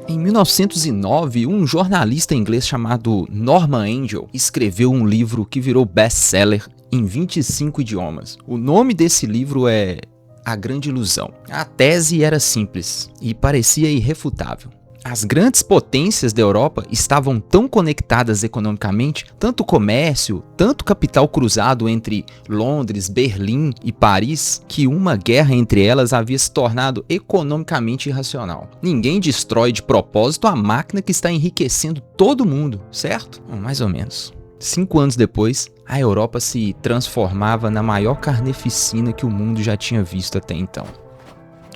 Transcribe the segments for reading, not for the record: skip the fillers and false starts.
Em 1909, um jornalista inglês chamado Norman Angell escreveu um livro que virou best-seller em 25 idiomas. O nome desse livro é A Grande Ilusão. A tese era simples e parecia irrefutável. As grandes potências da Europa estavam tão conectadas economicamente, tanto comércio, tanto capital cruzado entre Londres, Berlim e Paris, que uma guerra entre elas havia se tornado economicamente irracional. Ninguém destrói de propósito a máquina que está enriquecendo todo mundo, certo? Mais ou menos. 5 anos depois, a Europa se transformava na maior carneficina que o mundo já tinha visto até então.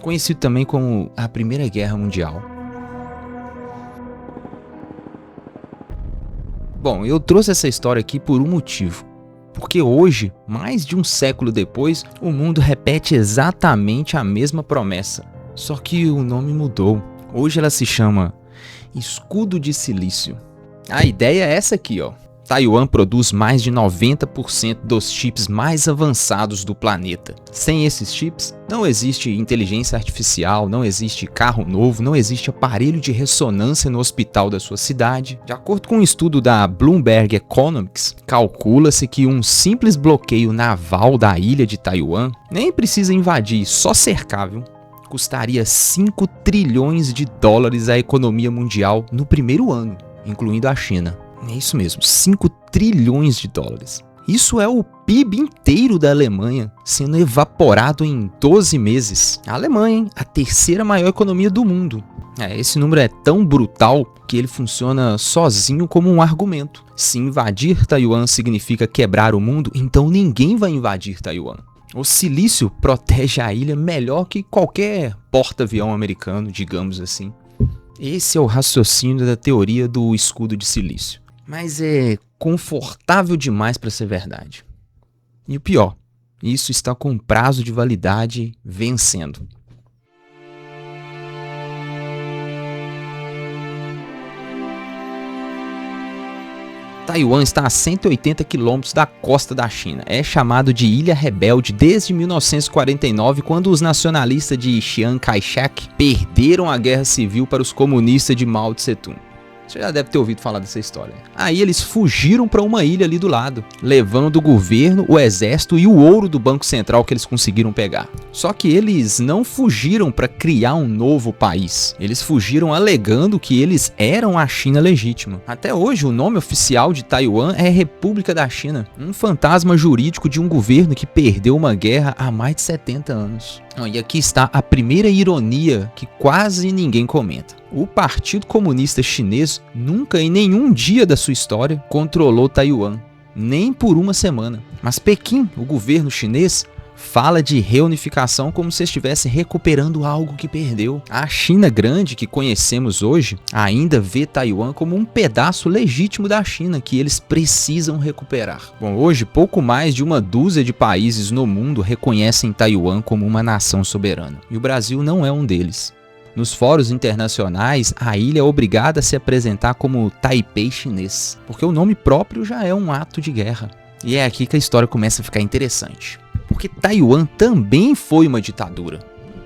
Conhecido também como a Primeira Guerra Mundial. Bom, eu trouxe essa história aqui por um motivo. Porque hoje, mais de um século depois, o mundo repete exatamente a mesma promessa. Só que o nome mudou. Hoje ela se chama Escudo de Silício. A ideia é essa aqui, ó. Taiwan produz mais de 90% dos chips mais avançados do planeta. Sem esses chips, não existe inteligência artificial, não existe carro novo, não existe aparelho de ressonância no hospital da sua cidade. De acordo com um estudo da Bloomberg Economics, calcula-se que um simples bloqueio naval da ilha de Taiwan, nem precisa invadir, só cercar, viu? Custaria 5 trilhões de dólares à economia mundial no primeiro ano, incluindo a China. É isso mesmo, 5 trilhões de dólares. Isso é o PIB inteiro da Alemanha sendo evaporado em 12 meses. A Alemanha, hein? A terceira maior economia do mundo. Esse número é tão brutal que ele funciona sozinho como um argumento. Se invadir Taiwan significa quebrar o mundo, então ninguém vai invadir Taiwan. O silício protege a ilha melhor que qualquer porta-avião americano, digamos assim. Esse é o raciocínio da teoria do escudo de silício. Mas é confortável demais para ser verdade. E o pior, isso está com prazo de validade vencendo. Taiwan está a 180 quilômetros da costa da China. É chamado de Ilha Rebelde desde 1949, quando os nacionalistas de Chiang Kai-shek perderam a guerra civil para os comunistas de Mao Tse-tung. Você já deve ter ouvido falar dessa história. Aí eles fugiram para uma ilha ali do lado, levando o governo, o exército e o ouro do Banco Central que eles conseguiram pegar. Só que eles não fugiram para criar um novo país. Eles fugiram alegando que eles eram a China legítima. Até hoje, o nome oficial de Taiwan é República da China, um fantasma jurídico de um governo que perdeu uma guerra há mais de 70 anos. E aqui está a primeira ironia que quase ninguém comenta. O Partido Comunista Chinês nunca em nenhum dia da sua história controlou Taiwan, nem por uma semana. Mas Pequim, o governo chinês, fala de reunificação como se estivesse recuperando algo que perdeu. A China grande que conhecemos hoje ainda vê Taiwan como um pedaço legítimo da China que eles precisam recuperar. Bom, hoje pouco mais de uma dúzia de países no mundo reconhecem Taiwan como uma nação soberana. E o Brasil não é um deles. Nos fóruns internacionais, a ilha é obrigada a se apresentar como Taipei chinês, porque o nome próprio já é um ato de guerra. E é aqui que a história começa a ficar interessante. Porque Taiwan também foi uma ditadura.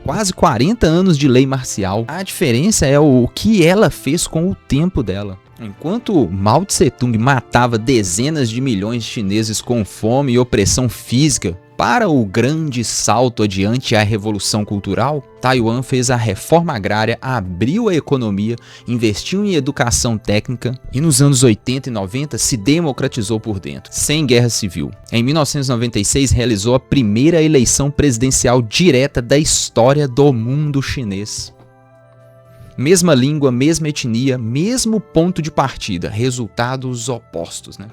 Quase 40 anos de lei marcial. A diferença é o que ela fez com o tempo dela. Enquanto Mao Tse-tung matava dezenas de milhões de chineses com fome e opressão física, para o grande salto adiante à Revolução Cultural, Taiwan fez a reforma agrária, abriu a economia, investiu em educação técnica e nos anos 80 e 90 se democratizou por dentro, sem guerra civil. Em 1996 realizou a primeira eleição presidencial direta da história do mundo chinês. Mesma língua, mesma etnia, mesmo ponto de partida, resultados opostos, né?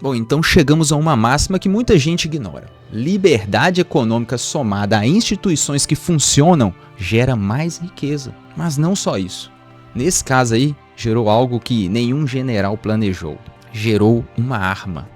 Bom, então chegamos a uma máxima que muita gente ignora. Liberdade econômica somada a instituições que funcionam gera mais riqueza. Mas não só isso. Nesse caso aí, gerou algo que nenhum general planejou. Gerou uma arma.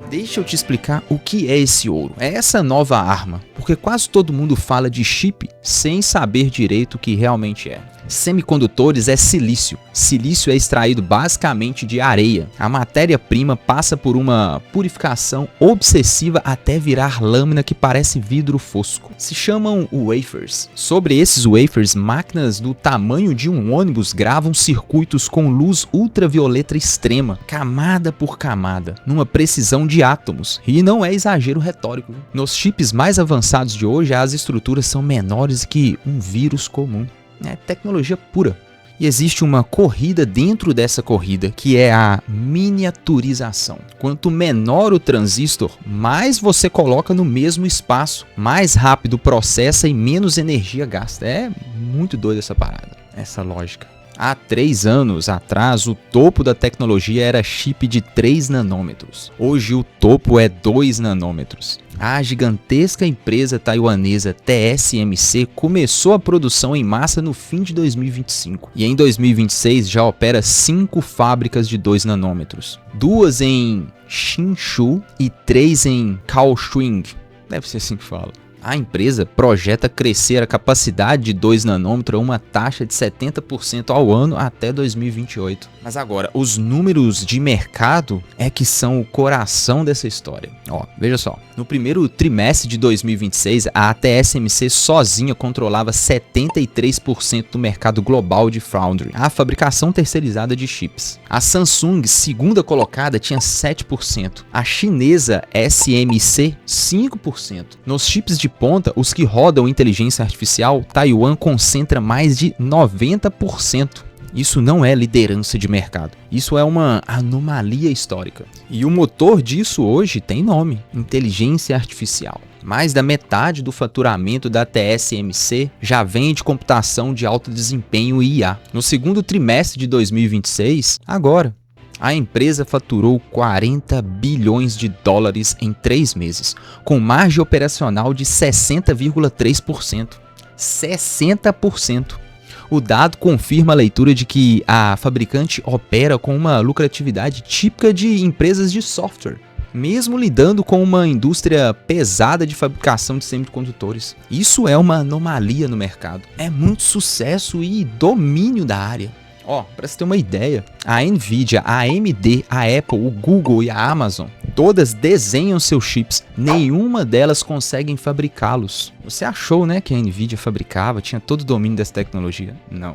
Deixa eu te explicar o que é esse ouro. É essa nova arma, porque quase todo mundo fala de chip sem saber direito o que realmente é. Semicondutores é silício. Silício é extraído basicamente de areia. A matéria-prima passa por uma purificação obsessiva até virar lâmina que parece vidro fosco. Se chamam wafers. Sobre esses wafers, máquinas do tamanho de um ônibus gravam circuitos com luz ultravioleta extrema, camada por camada, numa precisão de átomos. E não é exagero retórico. Nos chips mais avançados de hoje, as estruturas são menores que um vírus comum. É tecnologia pura. E existe uma corrida dentro dessa corrida, que é a miniaturização. Quanto menor o transistor, mais você coloca no mesmo espaço, mais rápido processa e menos energia gasta. É muito doido essa parada, essa lógica. Há 3 anos atrás, o topo da tecnologia era chip de 3 nanômetros. Hoje o topo é 2 nanômetros. A gigantesca empresa taiwanesa TSMC começou a produção em massa no fim de 2025 e em 2026 já opera 5 fábricas de 2 nanômetros, 2 em Hsinchu e 3 em Kaohsiung, deve ser assim que fala. A empresa projeta crescer a capacidade de 2 nanômetros a uma taxa de 70% ao ano até 2028. Mas agora, os números de mercado é que são o coração dessa história. Ó, veja só, no primeiro trimestre de 2026, a TSMC sozinha controlava 73% do mercado global de foundry, a fabricação terceirizada de chips. A Samsung, segunda colocada, tinha 7%. A chinesa SMC, 5%. Nos chips de ponta, os que rodam inteligência artificial, Taiwan concentra mais de 90%. Isso não é liderança de mercado, isso é uma anomalia histórica. E o motor disso hoje tem nome: inteligência artificial. Mais da metade do faturamento da TSMC já vem de computação de alto desempenho e IA. No segundo trimestre de 2026, agora, a empresa faturou 40 bilhões de dólares em 3 meses, com margem operacional de 60,3%. 60%. O dado confirma a leitura de que a fabricante opera com uma lucratividade típica de empresas de software, mesmo lidando com uma indústria pesada de fabricação de semicondutores. Isso é uma anomalia no mercado. É muito sucesso e domínio da área. Ó, para você ter uma ideia, a Nvidia, a AMD, a Apple, o Google e a Amazon, todas desenham seus chips, nenhuma delas conseguem fabricá-los. Você achou, né, que a Nvidia fabricava, tinha todo o domínio dessa tecnologia? Não.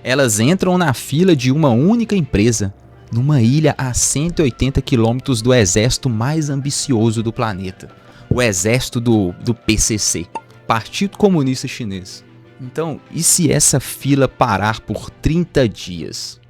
Elas entram na fila de uma única empresa, numa ilha a 180 quilômetros do exército mais ambicioso do planeta, o exército do PCC, Partido Comunista Chinês. Então, e se essa fila parar por 30 dias?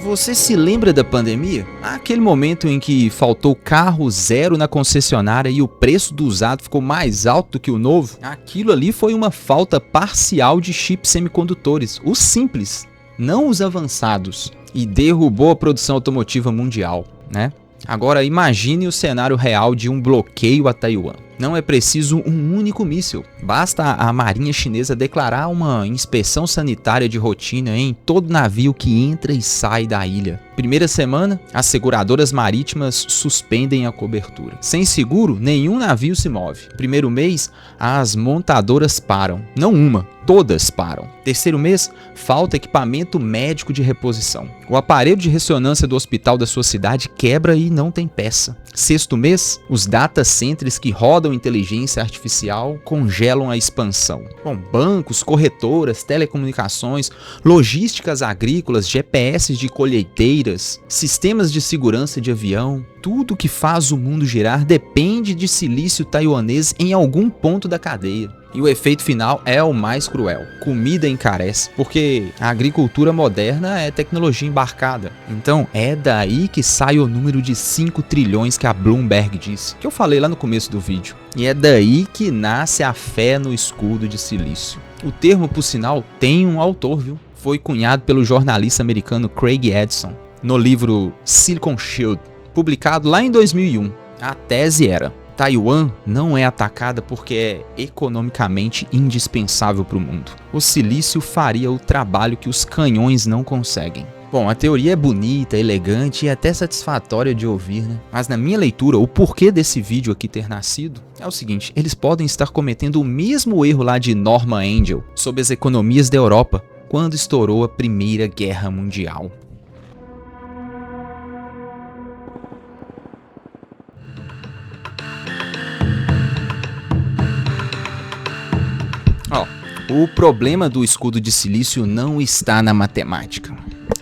Você se lembra da pandemia? Aquele momento em que faltou carro zero na concessionária e o preço do usado ficou mais alto do que o novo? Aquilo ali foi uma falta parcial de chips semicondutores, os simples, não os avançados, e derrubou a produção automotiva mundial, né? Agora imagine o cenário real de um bloqueio a Taiwan. Não é preciso um único míssil. Basta a marinha chinesa declarar uma inspeção sanitária de rotina em todo navio que entra e sai da ilha. Primeira semana, as seguradoras marítimas suspendem a cobertura. Sem seguro, nenhum navio se move. Primeiro mês, as montadoras param. Não uma, todas param. Terceiro mês, falta equipamento médico de reposição. O aparelho de ressonância do hospital da sua cidade quebra e não tem peça. Sexto mês, os data centers que rodam inteligência artificial congelam a expansão. Bom, bancos, corretoras, telecomunicações, logísticas agrícolas, GPS de colheiteiras, sistemas de segurança de avião, tudo que faz o mundo girar depende de silício taiwanês em algum ponto da cadeia. E o efeito final é o mais cruel. Comida encarece, porque a agricultura moderna é tecnologia embarcada. Então é daí que sai o número de 5 trilhões que a Bloomberg disse, que eu falei lá no começo do vídeo. E é daí que nasce a fé no escudo de silício. O termo, por sinal, tem um autor, viu? Foi cunhado pelo jornalista americano Craig Edson, no livro Silicon Shield, publicado lá em 2001. A tese era: Taiwan não é atacada porque é economicamente indispensável para o mundo. O silício faria o trabalho que os canhões não conseguem. Bom, a teoria é bonita, elegante e até satisfatória de ouvir, né? Mas na minha leitura, o porquê desse vídeo aqui ter nascido é o seguinte: eles podem estar cometendo o mesmo erro lá de Norman Angell sobre as economias da Europa quando estourou a Primeira Guerra Mundial. O problema do escudo de silício não está na matemática,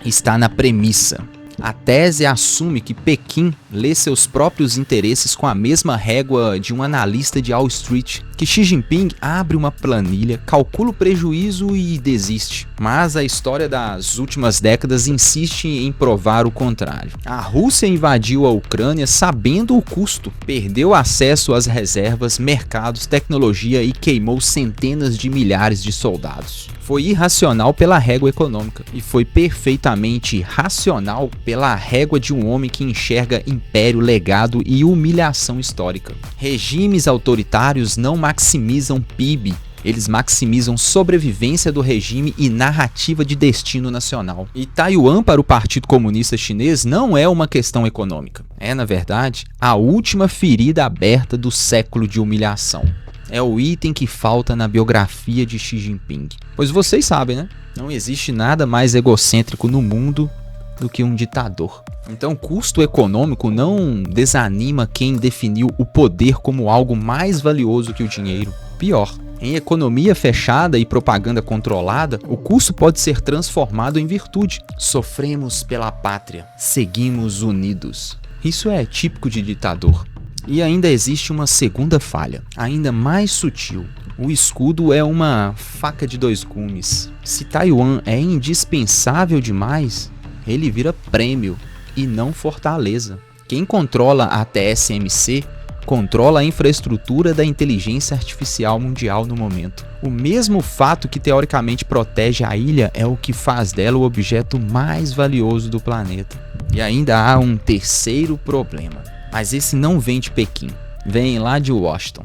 está na premissa. A tese assume que Pequim lê seus próprios interesses com a mesma régua de um analista de Wall Street, que Xi Jinping abre uma planilha, calcula o prejuízo e desiste. Mas a história das últimas décadas insiste em provar o contrário. A Rússia invadiu a Ucrânia sabendo o custo, perdeu acesso às reservas, mercados, tecnologia e queimou centenas de milhares de soldados. Foi irracional pela régua econômica e foi perfeitamente racional pela régua de um homem que enxerga império, legado e humilhação histórica. Regimes autoritários não maximizam PIB, eles maximizam sobrevivência do regime e narrativa de destino nacional. E Taiwan para o Partido Comunista Chinês não é uma questão econômica. É, na verdade, a última ferida aberta do século de humilhação. É o item que falta na biografia de Xi Jinping. Pois vocês sabem, né? Não existe nada mais egocêntrico no mundo do que um ditador. Então, custo econômico não desanima quem definiu o poder como algo mais valioso que o dinheiro. Pior, em economia fechada e propaganda controlada, o custo pode ser transformado em virtude. Sofremos pela pátria, seguimos unidos. Isso é típico de ditador. E ainda existe uma segunda falha, ainda mais sutil. O escudo é uma faca de dois gumes. Se Taiwan é indispensável demais, ele vira prêmio e não fortaleza. Quem controla a TSMC controla a infraestrutura da inteligência artificial mundial no momento. O mesmo fato que teoricamente protege a ilha é o que faz dela o objeto mais valioso do planeta. E ainda há um terceiro problema. Mas esse não vem de Pequim, vem lá de Washington.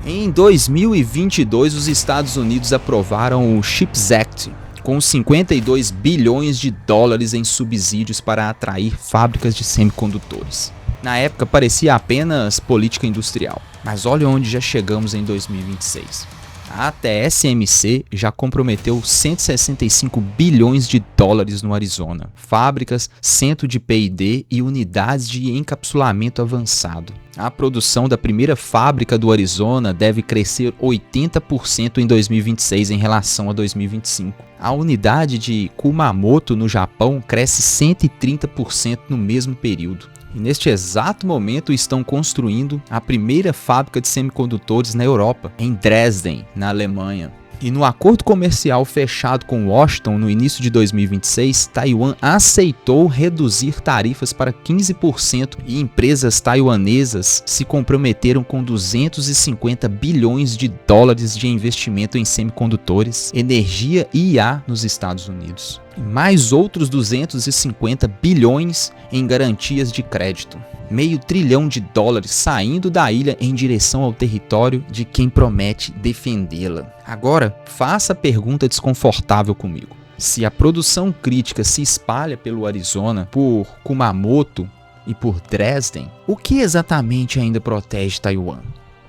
Em 2022, os Estados Unidos aprovaram o CHIPS Act, com 52 bilhões de dólares em subsídios para atrair fábricas de semicondutores. Na época parecia apenas política industrial, mas olha onde já chegamos em 2026. A TSMC já comprometeu 165 bilhões de dólares no Arizona, fábricas, centro de P&D e unidades de encapsulamento avançado. A produção da primeira fábrica do Arizona deve crescer 80% em 2026 em relação a 2025. A unidade de Kumamoto, no Japão, cresce 130% no mesmo período. E neste exato momento estão construindo a primeira fábrica de semicondutores na Europa, em Dresden, na Alemanha. E no acordo comercial fechado com Washington no início de 2026, Taiwan aceitou reduzir tarifas para 15% e empresas taiwanesas se comprometeram com 250 bilhões de dólares de investimento em semicondutores, energia e IA nos Estados Unidos. E mais outros 250 bilhões em garantias de crédito. Meio trilhão de dólares saindo da ilha em direção ao território de quem promete defendê-la. Agora, faça a pergunta desconfortável comigo. Se a produção crítica se espalha pelo Arizona, por Kumamoto e por Dresden, o que exatamente ainda protege Taiwan?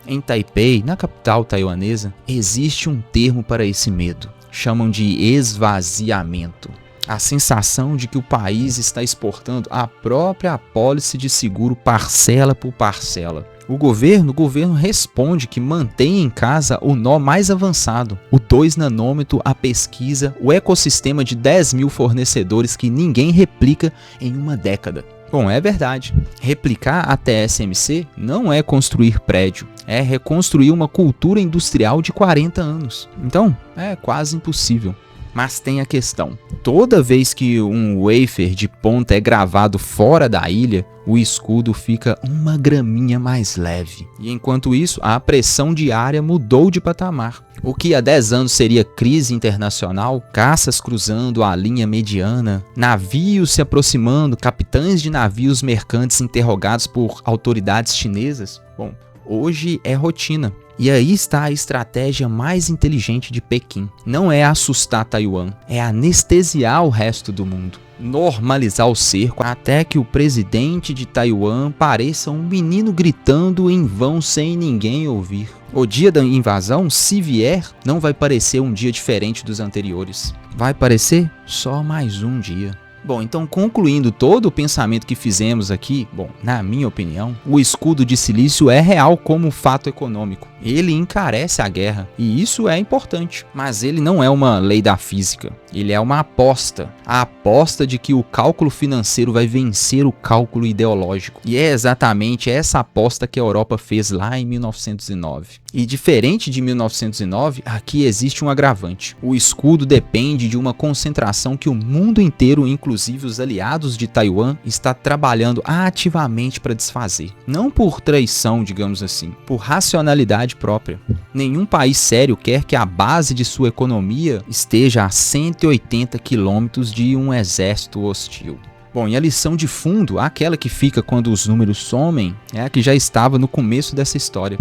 Em Taipei, na capital taiwanesa, existe um termo para esse medo. Chamam de esvaziamento. A sensação de que o país está exportando a própria apólice de seguro parcela por parcela. O governo responde que mantém em casa o nó mais avançado, o 2 nanômetro, a pesquisa, o ecossistema de 10 mil fornecedores que ninguém replica em uma década. Bom, é verdade. Replicar a TSMC não é construir prédio, é reconstruir uma cultura industrial de 40 anos. Então, é quase impossível. Mas tem a questão, toda vez que um wafer de ponta é gravado fora da ilha, o escudo fica uma graminha mais leve. E enquanto isso, a pressão diária mudou de patamar. O que há 10 anos seria crise internacional, caças cruzando a linha mediana, navios se aproximando, capitães de navios mercantes interrogados por autoridades chinesas, bom, hoje é rotina. E aí está a estratégia mais inteligente de Pequim. Não é assustar Taiwan, é anestesiar o resto do mundo. Normalizar o cerco até que o presidente de Taiwan pareça um menino gritando em vão sem ninguém ouvir. O dia da invasão, se vier, não vai parecer um dia diferente dos anteriores. Vai parecer só mais um dia. Bom, então concluindo todo o pensamento que fizemos aqui, na minha opinião, o escudo de silício é real como fato econômico. Ele encarece a guerra, e isso é importante. Mas ele não é uma lei da física, ele é uma aposta. A aposta de que o cálculo financeiro vai vencer o cálculo ideológico. E é exatamente essa aposta que a Europa fez lá em 1909. E diferente de 1909, aqui existe um agravante. O escudo depende de uma concentração que o mundo inteiro, inclusive os aliados de Taiwan, está trabalhando ativamente para desfazer. Não por traição, digamos assim, por racionalidade própria. Nenhum país sério quer que a base de sua economia esteja a 180 quilômetros de um exército hostil. Bom, e a lição de fundo, aquela que fica quando os números somem, é a que já estava no começo dessa história.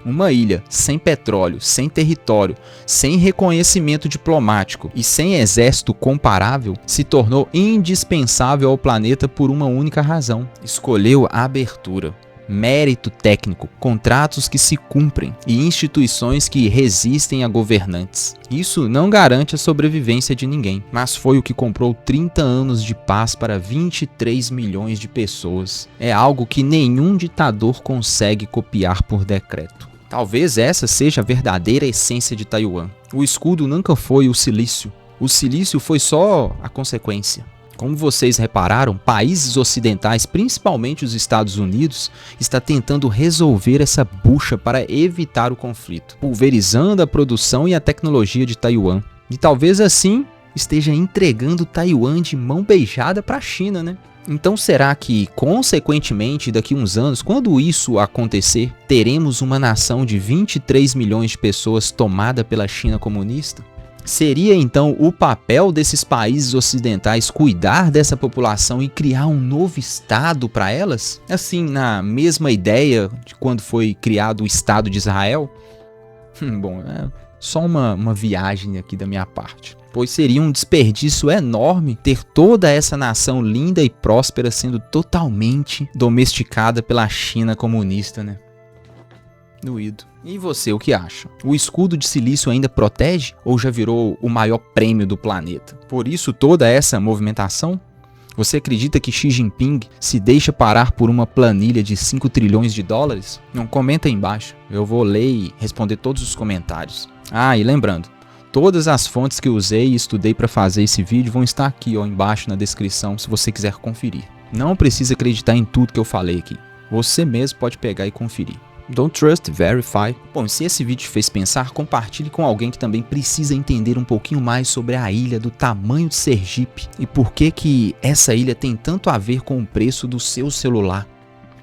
Uma ilha sem petróleo, sem território, sem reconhecimento diplomático e sem exército comparável se tornou indispensável ao planeta por uma única razão: escolheu a abertura. Mérito técnico, contratos que se cumprem e instituições que resistem a governantes. Isso não garante a sobrevivência de ninguém, mas foi o que comprou 30 anos de paz para 23 milhões de pessoas. É algo que nenhum ditador consegue copiar por decreto. Talvez essa seja a verdadeira essência de Taiwan. O escudo nunca foi o silício. O silício foi só a consequência. Como vocês repararam, países ocidentais, principalmente os Estados Unidos, está tentando resolver essa bucha para evitar o conflito, pulverizando a produção e a tecnologia de Taiwan. E talvez assim esteja entregando Taiwan de mão beijada para a China, né? Então será que, consequentemente, daqui a uns anos, quando isso acontecer, teremos uma nação de 23 milhões de pessoas tomada pela China comunista? Seria então o papel desses países ocidentais cuidar dessa população e criar um novo Estado para elas? Assim, na mesma ideia de quando foi criado o Estado de Israel? Bom, é só uma viagem aqui da minha parte. Pois seria um desperdício enorme ter toda essa nação linda e próspera sendo totalmente domesticada pela China comunista, né? Doído. E você, o que acha? O escudo de silício ainda protege ou já virou o maior prêmio do planeta? Por isso toda essa movimentação? Você acredita que Xi Jinping se deixa parar por uma planilha de 5 trilhões de dólares? Não, comenta aí embaixo. Eu vou ler e responder todos os comentários. Ah, e lembrando, todas as fontes que eu usei e estudei para fazer esse vídeo vão estar aqui embaixo na descrição se você quiser conferir. Não precisa acreditar em tudo que eu falei aqui. Você mesmo pode pegar e conferir. Don't trust, verify. Bom, se esse vídeo te fez pensar, compartilhe com alguém que também precisa entender um pouquinho mais sobre a ilha do tamanho de Sergipe e por que essa ilha tem tanto a ver com o preço do seu celular.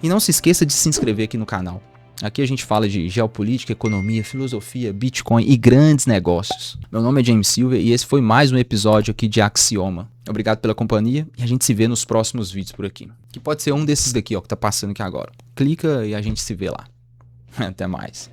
E não se esqueça de se inscrever aqui no canal. Aqui a gente fala de geopolítica, economia, filosofia, Bitcoin e grandes negócios. Meu nome é James Silver e esse foi mais um episódio aqui de Axioma. Obrigado pela companhia e a gente se vê nos próximos vídeos por aqui. Que pode ser um desses daqui, que tá passando aqui agora. Clica e a gente se vê lá. Até mais.